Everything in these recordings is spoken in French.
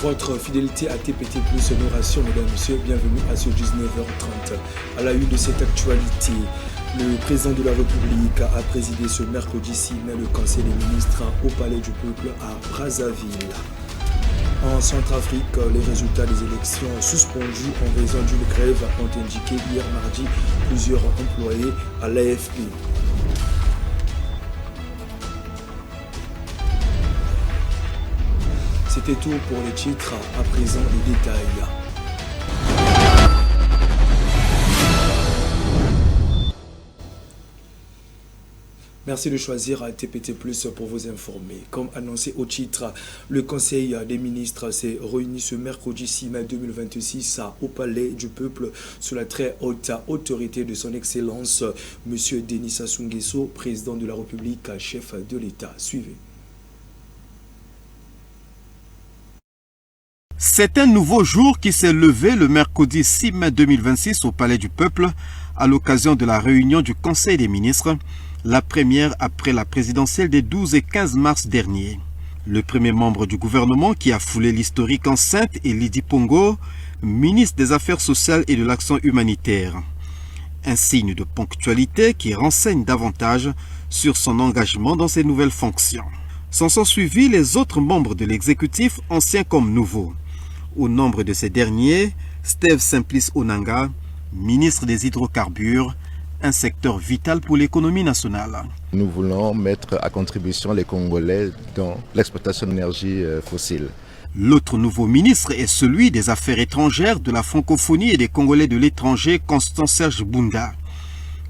votre fidélité à TPT+, nos rations, mesdames et messieurs, bienvenue à ce 19h30. À la une de cette actualité, le président de la République a présidé ce mercredi 6 mai le Conseil des ministres au Palais du Peuple à Brazzaville. En Centrafrique, les résultats des élections suspendus en raison d'une grève ont indiqué hier mardi plusieurs employés à l'AFP. C'était tout pour les titres, à présent les détails. Merci de choisir TPT+, pour vous informer. Comme annoncé au titre, le Conseil des ministres s'est réuni ce mercredi 6 mai 2026 au Palais du Peuple sous la très haute autorité de son Excellence, M. Denis Sassou Nguesso, président de la République, chef de l'État. Suivez. C'est un nouveau jour qui s'est levé le mercredi 6 mai 2026 au Palais du Peuple à l'occasion de la réunion du Conseil des ministres, la première après la présidentielle des 12 et 15 mars dernier. Le premier membre du gouvernement qui a foulé l'historique enceinte est Lydie Pongo, ministre des Affaires sociales et de l'Action humanitaire. Un signe de ponctualité qui renseigne davantage sur son engagement dans ses nouvelles fonctions. S'en sont suivis les autres membres de l'exécutif, anciens comme nouveaux. Au nombre de ces derniers, Steve Simplice Onanga, ministre des Hydrocarbures, un secteur vital pour l'économie nationale. Nous voulons mettre à contribution les Congolais dans l'exploitation d'énergie fossile. L'autre nouveau ministre est celui des Affaires étrangères, de la francophonie et des Congolais de l'étranger, Constant Serge Bunda.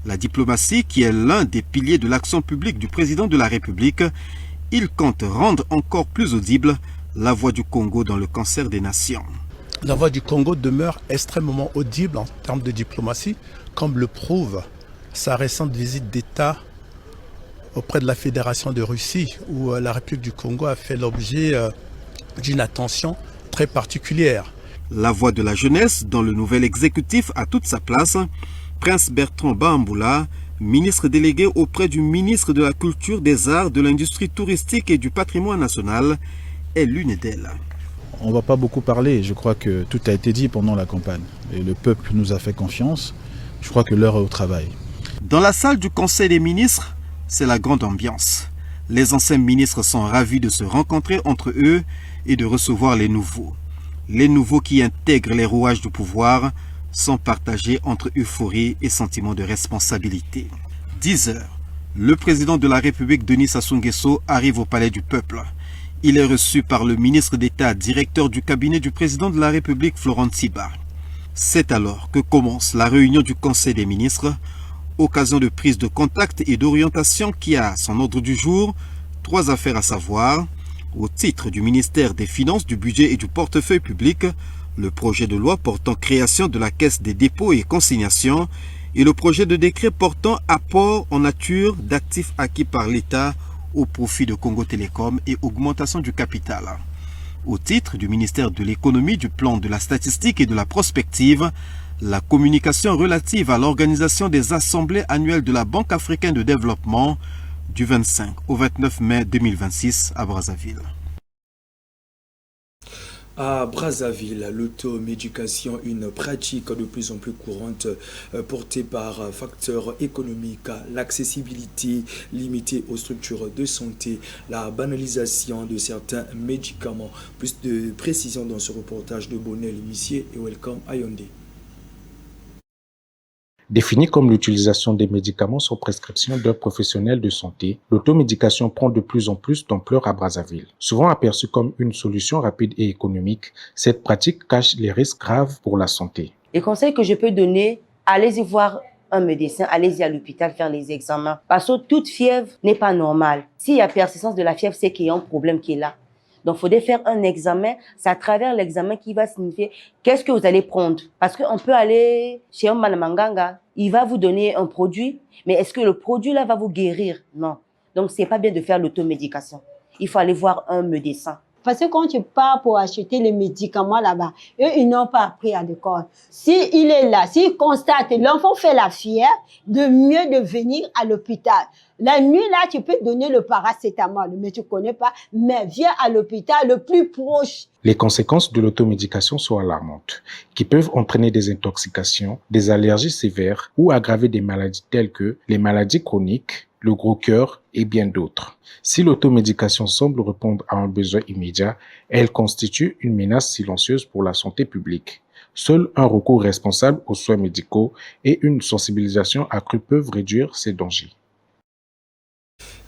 La diplomatie, qui est l'un des piliers de l'action publique du président de la République, il compte rendre encore plus audible la voix du Congo dans le concert des nations. La voix du Congo demeure extrêmement audible en termes de diplomatie, comme le prouve sa récente visite d'État auprès de la Fédération de Russie, où la République du Congo a fait l'objet d'une attention très particulière. La voix de la jeunesse dans le nouvel exécutif a toute sa place. Prince Bertrand Bamboula, ministre délégué auprès du ministre de la Culture, des Arts, de l'Industrie touristique et du Patrimoine national, est l'une d'elles. On ne va pas beaucoup parler, je crois que tout a été dit pendant la campagne. Et le peuple nous a fait confiance, je crois que l'heure est au travail. Dans la salle du Conseil des ministres, c'est la grande ambiance. Les anciens ministres sont ravis de se rencontrer entre eux et de recevoir les nouveaux. Les nouveaux qui intègrent les rouages du pouvoir sont partagés entre euphorie et sentiment de responsabilité. 10 heures, le président de la République, Denis Sassou Nguesso, arrive au Palais du Peuple. Il est reçu par le ministre d'État, directeur du cabinet du président de la République, Florent Tchiba. C'est alors que commence la réunion du Conseil des ministres, occasion de prise de contact et d'orientation qui a à son ordre du jour 3 affaires à savoir, au titre du ministère des Finances, du Budget et du Portefeuille public, le projet de loi portant création de la Caisse des dépôts et consignations et le projet de décret portant apport en nature d'actifs acquis par l'État au profit de Congo Télécom et augmentation du capital. Au titre du ministère de l'Économie, du Plan de la Statistique et de la Prospective, la communication relative à l'organisation des assemblées annuelles de la Banque africaine de développement du 25 au 29 mai 2026 à Brazzaville. À Brazzaville, l'automédication, une pratique de plus en plus courante portée par facteurs économiques, l'accessibilité limitée aux structures de santé, la banalisation de certains médicaments. Plus de précisions dans ce reportage de Bonnet Limissier et Welcome Ayonde. Définie comme l'utilisation des médicaments sur prescription d'un professionnel de santé, l'automédication prend de plus en plus d'ampleur à Brazzaville. Souvent aperçue comme une solution rapide et économique, cette pratique cache les risques graves pour la santé. Les conseils que je peux donner, allez-y voir un médecin, allez-y à l'hôpital faire les examens. Parce que toute fièvre n'est pas normale. S'il y a persistance de la fièvre, c'est qu'il y a un problème qui est là. Donc, il faudrait faire un examen. C'est à travers l'examen qui va signifier qu'est-ce que vous allez prendre. Parce qu'on peut aller chez un manamanganga, il va vous donner un produit, mais est-ce que le produit-là va vous guérir? Non. Donc, c'est pas bien de faire l'automédication. Il faut aller voir un médecin. Parce que quand tu pars pour acheter les médicaments là-bas, eux, ils n'ont pas appris à l'école. S'il est là, s'il constate, l'enfant fait la fièvre, de mieux de venir à l'hôpital. La nuit, là, tu peux donner le paracétamol, mais tu ne connais pas, mais viens à l'hôpital le plus proche. Les conséquences de l'automédication sont alarmantes, qui peuvent entraîner des intoxications, des allergies sévères ou aggraver des maladies telles que les maladies chroniques, le gros cœur et bien d'autres. Si l'automédication semble répondre à un besoin immédiat, elle constitue une menace silencieuse pour la santé publique. Seul un recours responsable aux soins médicaux et une sensibilisation accrue peuvent réduire ces dangers.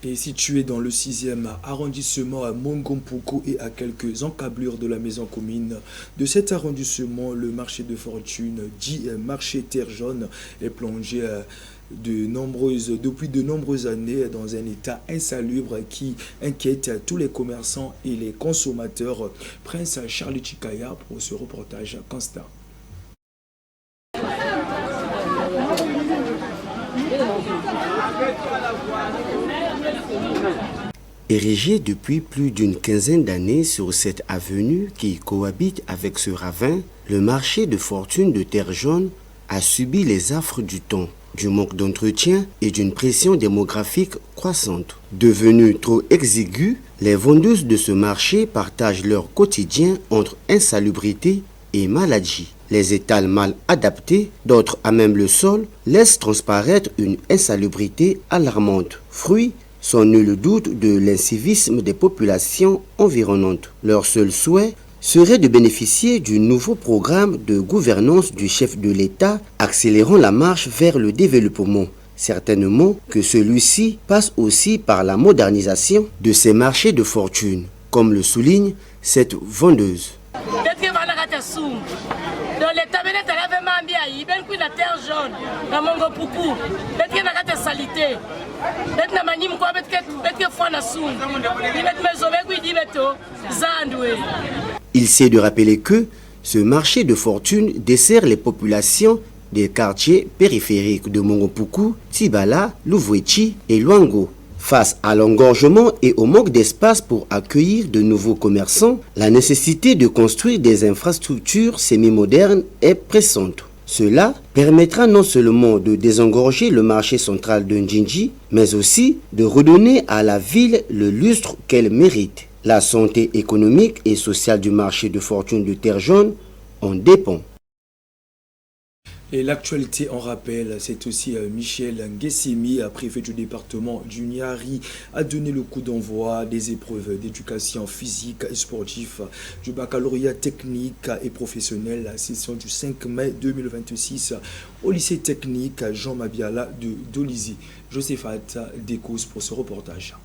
Et situé dans le 6e arrondissement à Mongompuku et à quelques encablures de la maison commune de cet arrondissement, le marché de fortune, dit marché terre jaune, est plongé depuis de nombreuses années dans un état insalubre qui inquiète tous les commerçants et les consommateurs. Prince Charlie Chikaya pour ce reportage constant. Érigé depuis plus d'une quinzaine d'années sur cette avenue qui cohabite avec ce ravin, le marché de fortune de terre jaune a subi les affres du temps, du manque d'entretien et d'une pression démographique croissante. Devenues trop exiguës, les vendeuses de ce marché partagent leur quotidien entre insalubrité et maladie. Les étals mal adaptés, d'autres à même le sol, laissent transparaître une insalubrité alarmante. Fruit, sans nul doute, de l'incivisme des populations environnantes. Leur seul souhait serait de bénéficier du nouveau programme de gouvernance du chef de l'État, accélérant la marche vers le développement. Certainement que celui-ci passe aussi par la modernisation de ces marchés de fortune, comme le souligne cette vendeuse. Il sait de rappeler que ce marché de fortune dessert les populations des quartiers périphériques de Mongompuku, Tibala, Louvouechi et Luango. Face à l'engorgement et au manque d'espace pour accueillir de nouveaux commerçants, la nécessité de construire des infrastructures semi-modernes est pressante. Cela permettra non seulement de désengorger le marché central de Njinji, mais aussi de redonner à la ville le lustre qu'elle mérite. La santé économique et sociale du marché de fortune de terre jaune en dépend. Et l'actualité en rappel, c'est aussi Michel Nguessimi, préfet du département du Niari, a donné le coup d'envoi des épreuves d'éducation physique et sportive du baccalauréat technique et professionnel, la session du 5 mai 2026 au lycée technique Jean Mabiala de Dolizy. Josephat Dekous pour ce reportage.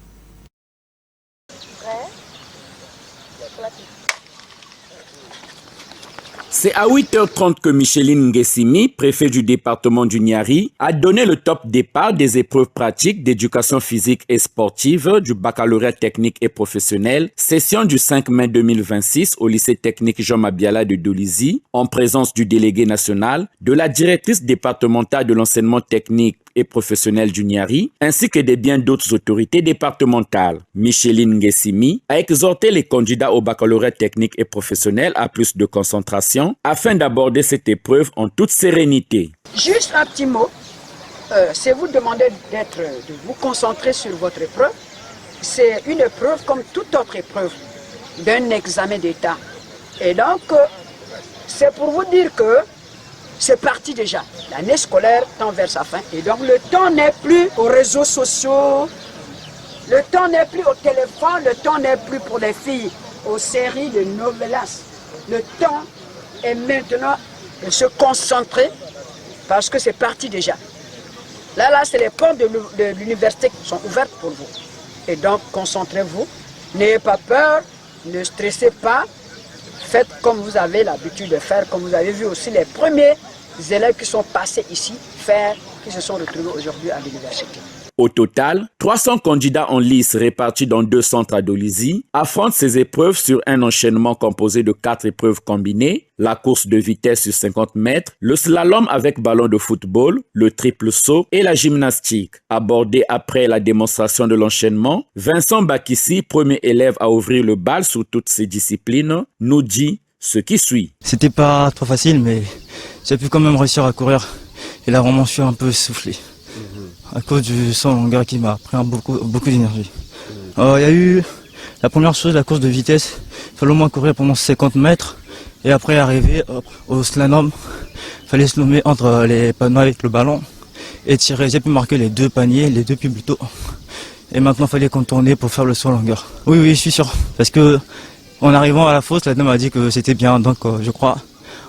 C'est à 8h30 que Micheline Nguessimi, préfet du département du Niari, a donné le top départ des épreuves pratiques d'éducation physique et sportive du baccalauréat technique et professionnel, session du 5 mai 2026 au lycée technique Jean Mabiala de Dolizy, en présence du délégué national, de la directrice départementale de l'enseignement technique et professionnel du Niari, ainsi que de bien d'autres autorités départementales. Micheline Nguessimi a exhorté les candidats au baccalauréat technique et professionnel à plus de concentration afin d'aborder cette épreuve en toute sérénité. Juste un petit mot, c'est vous demander de vous concentrer sur votre épreuve. C'est une épreuve comme toute autre épreuve d'un examen d'État. Et donc, c'est pour vous dire que c'est parti déjà. L'année scolaire tend vers sa fin. Et donc le temps n'est plus aux réseaux sociaux, le temps n'est plus au téléphone, le temps n'est plus pour les filles aux séries de novelas. Le temps est maintenant de se concentrer parce que c'est parti déjà. Là, c'est les portes de l'université qui sont ouvertes pour vous. Et donc, concentrez-vous. N'ayez pas peur, ne stressez pas. Faites comme vous avez l'habitude de faire, comme vous avez vu aussi les premiers élèves qui sont passés ici faire, qui se sont retrouvés aujourd'hui à l'université. Au total, 300 candidats en lice répartis dans 2 centres à Dolisie affrontent ces épreuves sur un enchaînement composé de 4 épreuves combinées, la course de vitesse sur 50 mètres, le slalom avec ballon de football, le triple saut et la gymnastique. Abordé après la démonstration de l'enchaînement, Vincent Bakissi, premier élève à ouvrir le bal sur toutes ces disciplines, nous dit ce qui suit. C'était pas trop facile, mais j'ai pu quand même réussir à courir. Et là, vraiment, je suis un peu essoufflé. À cause du saut en longueur qui m'a pris beaucoup d'énergie. Il y a eu la première chose, la course de vitesse. Il fallait au moins courir pendant 50 mètres. Et après arriver au slalom, il fallait slalomer entre les panneaux avec le ballon et tirer. J'ai pu marquer les 2 paniers, les 2 plus tôt. Et maintenant, il fallait contourner pour faire le saut en longueur. Oui, je suis sûr. Parce que en arrivant à la fosse, la dame m'a dit que c'était bien. Donc je crois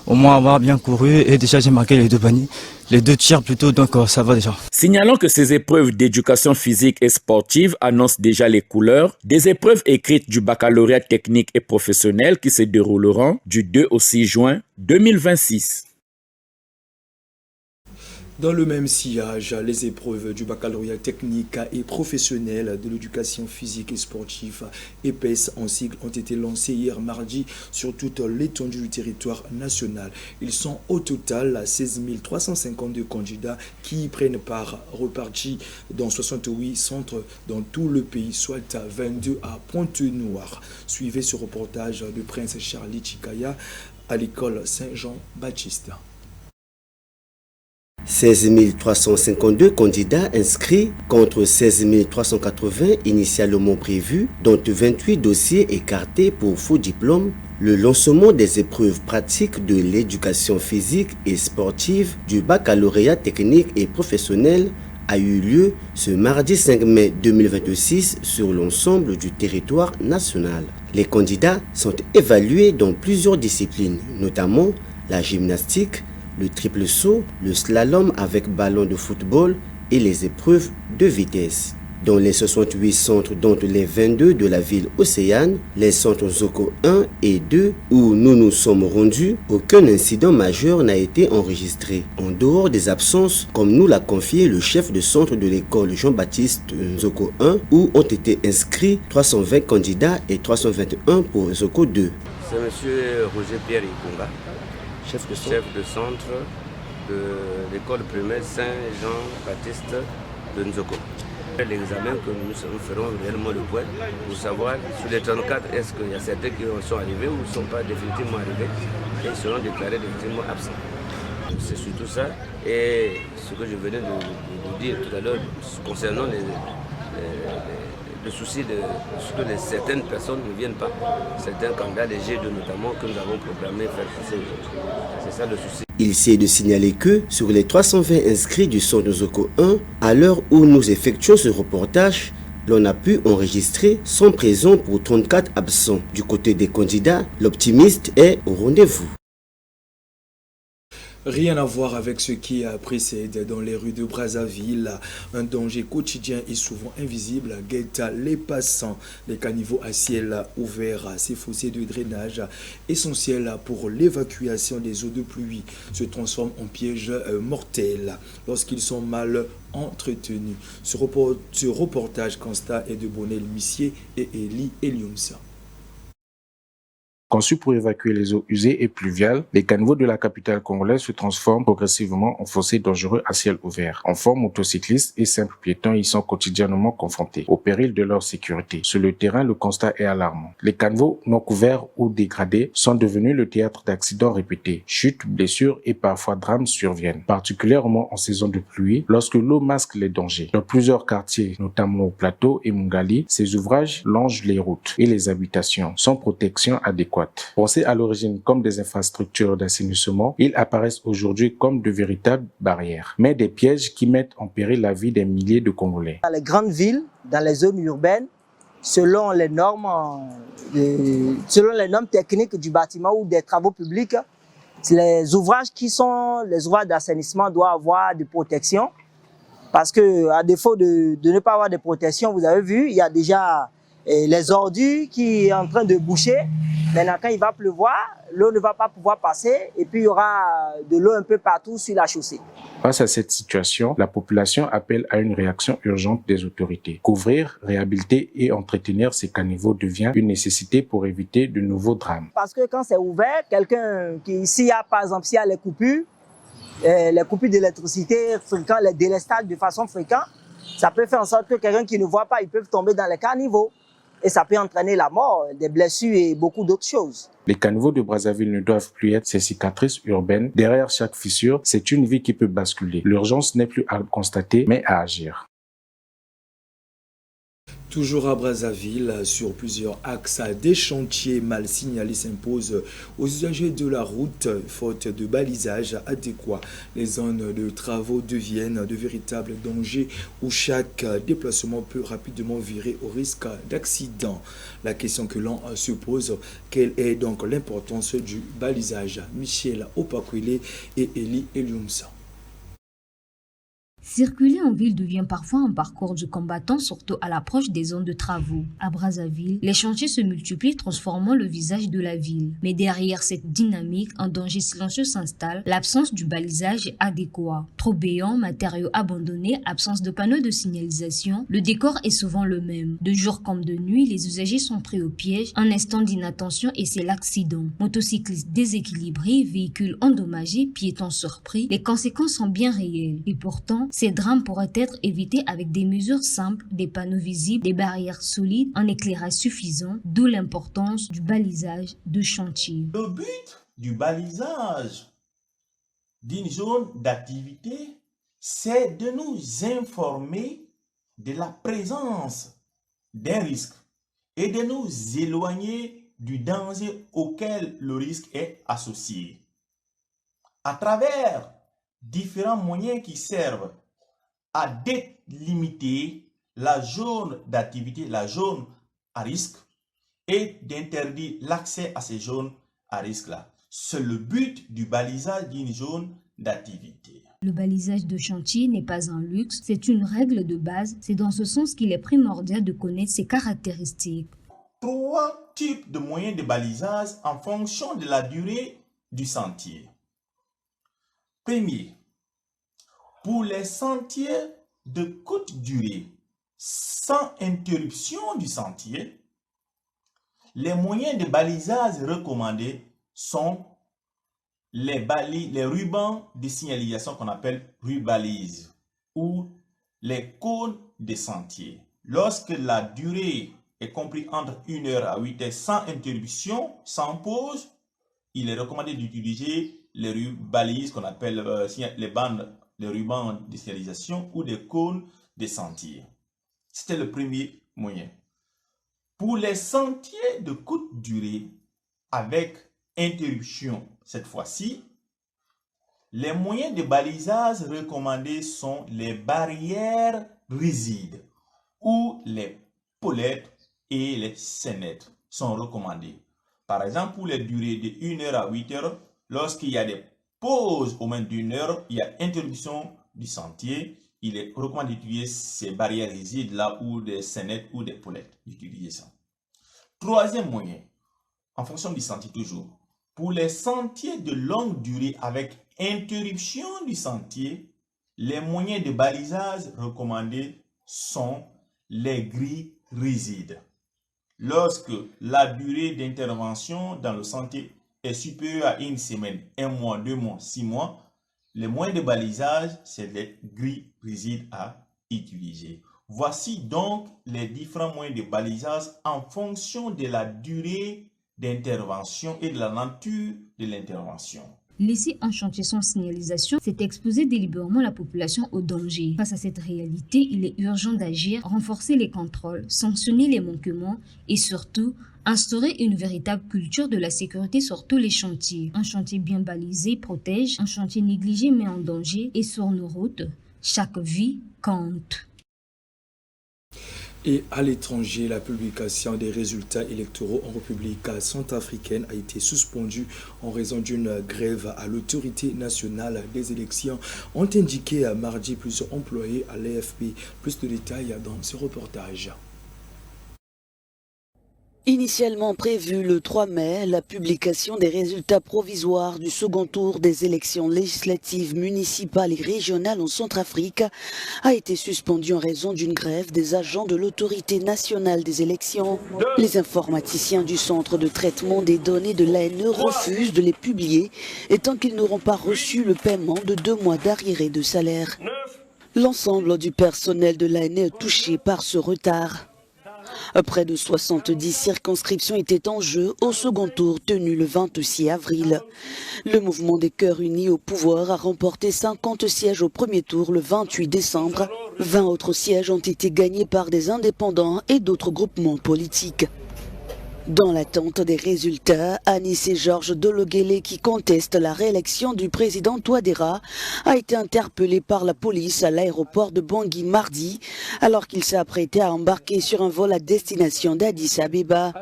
au moins avoir bien couru. Et déjà, j'ai marqué les 2 paniers. Les 2 tirs plutôt, donc ça va déjà. Signalons que ces épreuves d'éducation physique et sportive annoncent déjà les couleurs des épreuves écrites du baccalauréat technique et professionnel qui se dérouleront du 2 au 6 juin 2026. Dans le même sillage, les épreuves du baccalauréat technique et professionnel de l'éducation physique et sportive, EPS en sigle, ont été lancées hier mardi sur toute l'étendue du territoire national. Ils sont au total 16 352 candidats qui y prennent part, repartis dans 68 centres dans tout le pays, soit 22 à Pointe-Noire. Suivez ce reportage de Prince Charlie Chikaya à l'école Saint-Jean-Baptiste. 16 352 candidats inscrits contre 16 380 initialement prévus, dont 28 dossiers écartés pour faux diplômes. Le lancement des épreuves pratiques de l'éducation physique et sportive du baccalauréat technique et professionnel a eu lieu ce mardi 5 mai 2026 sur l'ensemble du territoire national. Les candidats sont évalués dans plusieurs disciplines, notamment la gymnastique, le triple saut, le slalom avec ballon de football et les épreuves de vitesse. Dans les 68 centres, dont les 22 de la ville Océane, les centres Zoko 1 et 2 où nous nous sommes rendus, aucun incident majeur n'a été enregistré. En dehors des absences, comme nous l'a confié le chef de centre de l'école Jean-Baptiste Zoko 1, où ont été inscrits 320 candidats et 321 pour Zoko 2. C'est M. Roger Pierre Ikunga, chef de centre de l'école primaire Saint-Jean-Baptiste de Nzoko. L'examen que nous ferons réellement le point pour savoir sur les 34, est-ce qu'il y a certains qui sont arrivés ou ne sont pas définitivement arrivés et ils seront déclarés définitivement absents. C'est surtout ça. Et ce que je venais de vous dire tout à l'heure concernant le souci de ce que certaines personnes ne viennent pas. Certains candidats, les G2 notamment, que nous avons programmé faire passer aujourd'hui. C'est ça le souci. Il s'est de signaler que sur les 320 inscrits du centre Zoko 1, à l'heure où nous effectuons ce reportage, l'on a pu enregistrer 100 présents pour 34 absents. Du côté des candidats, l'optimiste est au rendez-vous. Rien à voir avec ce qui précède dans les rues de Brazzaville. Un danger quotidien et souvent invisible guette les passants. Les caniveaux à ciel ouvert, ces fossés de drainage essentiels pour l'évacuation des eaux de pluie se transforment en pièges mortels lorsqu'ils sont mal entretenus. Ce reportage constat est de Bonel Missier et Eli Eliumsa. Conçus pour évacuer les eaux usées et pluviales, les caniveaux de la capitale congolaise se transforment progressivement en fossés dangereux à ciel ouvert. Enfants, motocyclistes et simples piétons y sont quotidiennement confrontés, au péril de leur sécurité. Sur le terrain, le constat est alarmant. Les caniveaux non couverts ou dégradés sont devenus le théâtre d'accidents répétés. Chutes, blessures et parfois drames surviennent, particulièrement en saison de pluie, lorsque l'eau masque les dangers. Dans plusieurs quartiers, notamment au Plateau et Mungali, ces ouvrages longent les routes et les habitations, sans protection adéquate. Pensés à l'origine comme des infrastructures d'assainissement, ils apparaissent aujourd'hui comme de véritables barrières, mais des pièges qui mettent en péril la vie des milliers de Congolais. Dans les grandes villes, dans les zones urbaines, selon les normes techniques du bâtiment ou des travaux publics, les ouvrages qui sont les ouvrages d'assainissement doivent avoir des protections, parce que à défaut de ne pas avoir de protection, vous avez vu, il y a déjà Et les ordures qui est en train de boucher, maintenant quand il va pleuvoir, l'eau ne va pas pouvoir passer et puis il y aura de l'eau un peu partout sur la chaussée. Face à cette situation, la population appelle à une réaction urgente des autorités. Couvrir, réhabiliter et entretenir ces caniveaux devient une nécessité pour éviter de nouveaux drames. Parce que quand c'est ouvert, quelqu'un qui, s'il y a par exemple, s'il y a les coupures d'électricité fréquentes, les délestages de façon fréquente, ça peut faire en sorte que quelqu'un qui ne voit pas, il peut tomber dans les caniveaux. Et ça peut entraîner la mort, des blessures et beaucoup d'autres choses. Les caniveaux de Brazzaville ne doivent plus être ces cicatrices urbaines. Derrière chaque fissure, c'est une vie qui peut basculer. L'urgence n'est plus à constater, mais à agir. Toujours à Brazzaville, sur plusieurs axes, des chantiers mal signalés s'imposent aux usagers de la route, faute de balisage adéquat. Les zones de travaux deviennent de véritables dangers où chaque déplacement peut rapidement virer au risque d'accident. La question que l'on se pose, quelle est donc l'importance du balisage? Michel Opakwele et Eli Eliumsa. Circuler en ville devient parfois un parcours du combattant, surtout à l'approche des zones de travaux. À Brazzaville, les chantiers se multiplient, transformant le visage de la ville. Mais derrière cette dynamique, un danger silencieux s'installe, l'absence du balisage adéquat. Trop béant, matériaux abandonnés, absence de panneaux de signalisation, le décor est souvent le même. De jour comme de nuit, les usagers sont pris au piège, un instant d'inattention et c'est l'accident. Motocyclistes déséquilibrés, véhicules endommagés, piétons surpris, les conséquences sont bien réelles. Et pourtant, ces drames pourraient être évités avec des mesures simples, des panneaux visibles, des barrières solides, un éclairage suffisant, d'où l'importance du balisage de chantier. Le but du balisage d'une zone d'activité, c'est de nous informer de la présence d'un risque et de nous éloigner du danger auquel le risque est associé. À travers différents moyens qui servent à délimiter la zone d'activité, la zone à risque, et d'interdire l'accès à ces zones à risque-là. C'est le but du balisage d'une zone d'activité. Le balisage de chantier n'est pas un luxe, c'est une règle de base. C'est dans ce sens qu'il est primordial de connaître ses caractéristiques. 3 types de moyens de balisage en fonction de la durée du sentier. Premier, pour les sentiers de courte durée, sans interruption du sentier, les moyens de balisage recommandés sont les rubans de signalisation qu'on appelle rubalises ou les cônes de sentier. Lorsque la durée est comprise entre 1 heure à 8 heures sans interruption, sans pause, il est recommandé d'utiliser les rubalises qu'on appelle les rubans de signalisation ou des cônes de sentier. C'était le premier moyen. Pour les sentiers de courte durée, avec interruption cette fois-ci, les moyens de balisage recommandés sont les barrières rigides ou les polettes et les scénettes sont recommandés. Par exemple, pour les durées de 1 heure à 8 heures, lorsqu'il y a des pauses au moins d'1 heure, il y a interruption du sentier, il est recommandé d'utiliser ces barrières rigides là ou des scénettes ou des polettes, d'utiliser ça. Troisième moyen, en fonction du sentier toujours, pour les sentiers de longue durée avec interruption du sentier, les moyens de balisage recommandés sont les grilles rigides. Lorsque la durée d'intervention dans le sentier est supérieure à 1 semaine, 1 mois, 2 mois, 6 mois, les moyens de balisage, c'est les grilles rigides à utiliser. Voici donc les différents moyens de balisage en fonction de la durée d'intervention et de la nature de l'intervention. Laisser un chantier sans signalisation, c'est exposer délibérément la population au danger. Face à cette réalité, il est urgent d'agir, renforcer les contrôles, sanctionner les manquements et surtout, instaurer une véritable culture de la sécurité sur tous les chantiers. Un chantier bien balisé protège, un chantier négligé met en danger et sur nos routes, chaque vie compte. Et à l'étranger, la publication des résultats électoraux en République centrafricaine a été suspendue en raison d'une grève à l'autorité nationale des élections, ont indiqué mardi plusieurs employés à l'AFP. Plus de détails dans ce reportage. Initialement prévu le 3 mai, la publication des résultats provisoires du second tour des élections législatives municipales et régionales en Centrafrique a été suspendue en raison d'une grève des agents de l'autorité nationale des élections. Les informaticiens du centre de traitement des données de l'ANE refusent de les publier, étant qu'ils n'auront pas reçu le paiement de 2 mois d'arriérés de salaire. L'ensemble du personnel de l'ANE est touché par ce retard. Près de 70 circonscriptions étaient en jeu au second tour tenu le 26 avril. Le mouvement des Cœurs Unis au pouvoir a remporté 50 sièges au premier tour le 28 décembre. 20 autres sièges ont été gagnés par des indépendants et d'autres groupements politiques. Dans l'attente des résultats, Anis et Georges Dologuélé, qui contestent la réélection du président Touadéra, a été interpellé par la police à l'aéroport de Bangui mardi, alors qu'il s'est apprêté à embarquer sur un vol à destination d'Addis Abeba.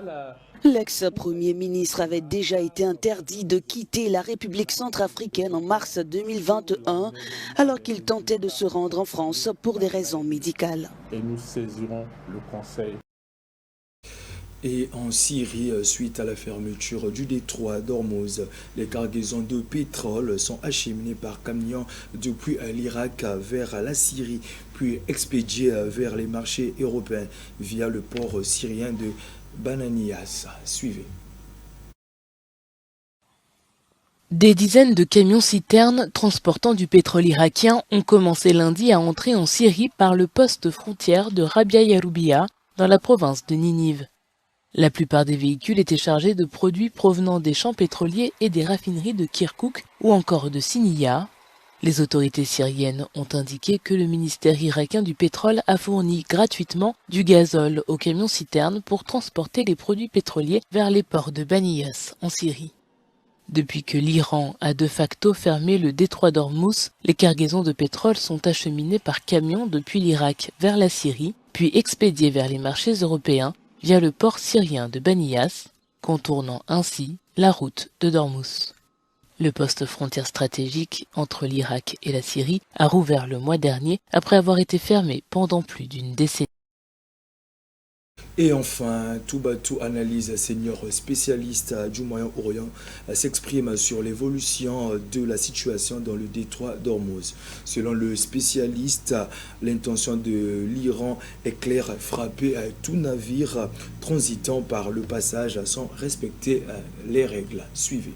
L'ex-premier ministre avait déjà été interdit de quitter la République centrafricaine en mars 2021, alors qu'il tentait de se rendre en France pour des raisons médicales. Et nous saisirons le Conseil. Et en Syrie, suite à la fermeture du détroit d'Ormuz, les cargaisons de pétrole sont acheminées par camion depuis l'Irak vers la Syrie, puis expédiées vers les marchés européens via le port syrien de Bananias. Suivez. Des dizaines de camions-citernes transportant du pétrole irakien ont commencé lundi à entrer en Syrie par le poste frontière de Rabia Yaroubia, dans la province de Ninive. La plupart des véhicules étaient chargés de produits provenant des champs pétroliers et des raffineries de Kirkouk ou encore de Siniya. Les autorités syriennes ont indiqué que le ministère irakien du pétrole a fourni gratuitement du gazole aux camions-citernes pour transporter les produits pétroliers vers les ports de Baniyas en Syrie. Depuis que l'Iran a de facto fermé le détroit d'Ormuz, les cargaisons de pétrole sont acheminées par camion depuis l'Irak vers la Syrie, puis expédiées vers les marchés européens via le port syrien de Baniyas, contournant ainsi la route de Dormuz. Le poste frontière stratégique entre l'Irak et la Syrie a rouvert le mois dernier après avoir été fermé pendant plus d'une décennie. Et enfin, Toubatou Analyse, senior spécialiste du Moyen-Orient, s'exprime sur l'évolution de la situation dans le détroit d'Ormuz. Selon le spécialiste, l'intention de l'Iran est claire, frapper tout navire transitant par le passage sans respecter les règles. Suivez.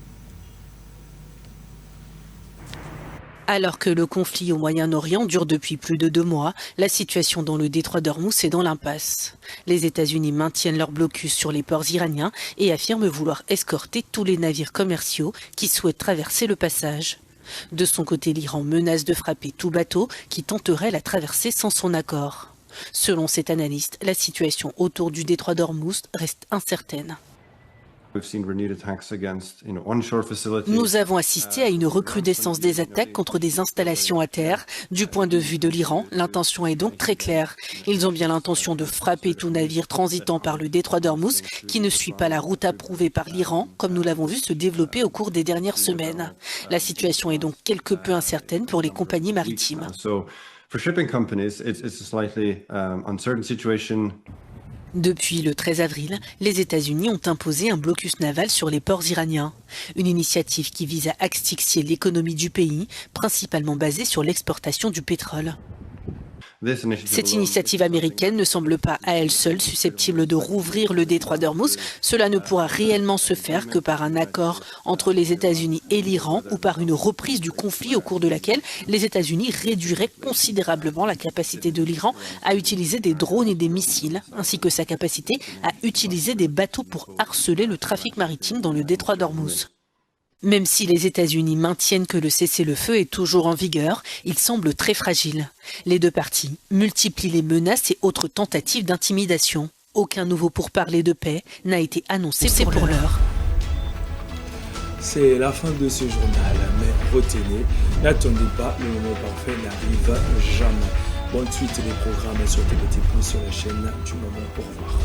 Alors que le conflit au Moyen-Orient dure depuis plus de 2 mois, la situation dans le détroit d'Ormuz est dans l'impasse. Les États-Unis maintiennent leur blocus sur les ports iraniens et affirment vouloir escorter tous les navires commerciaux qui souhaitent traverser le passage. De son côté, l'Iran menace de frapper tout bateau qui tenterait la traversée sans son accord. Selon cet analyste, la situation autour du détroit d'Ormuz reste incertaine. Nous avons assisté à une recrudescence des attaques contre des installations à terre. Du point de vue de l'Iran, l'intention est donc très claire. Ils ont bien l'intention de frapper tout navire transitant par le détroit d'Ormuz qui ne suit pas la route approuvée par l'Iran, comme nous l'avons vu se développer au cours des dernières semaines. La situation est donc quelque peu incertaine pour les compagnies maritimes. Depuis le 13 avril, les États-Unis ont imposé un blocus naval sur les ports iraniens. Une initiative qui vise à asphyxier l'économie du pays, principalement basée sur l'exportation du pétrole. Cette initiative américaine ne semble pas à elle seule susceptible de rouvrir le détroit d'Ormuz. Cela ne pourra réellement se faire que par un accord entre les États-Unis et l'Iran ou par une reprise du conflit au cours de laquelle les États-Unis réduiraient considérablement la capacité de l'Iran à utiliser des drones et des missiles, ainsi que sa capacité à utiliser des bateaux pour harceler le trafic maritime dans le détroit d'Ormuz. Même si les États-Unis maintiennent que le cessez-le-feu est toujours en vigueur, il semble très fragile. Les deux parties multiplient les menaces et autres tentatives d'intimidation. Aucun nouveau pourparler de paix n'a été annoncé pour l'heure. C'est la fin de ce journal, mais retenez, n'attendez pas, le moment parfait n'arrive jamais. Bonne suite des programmes sur TVT+ sur la chaîne du moment. Au revoir.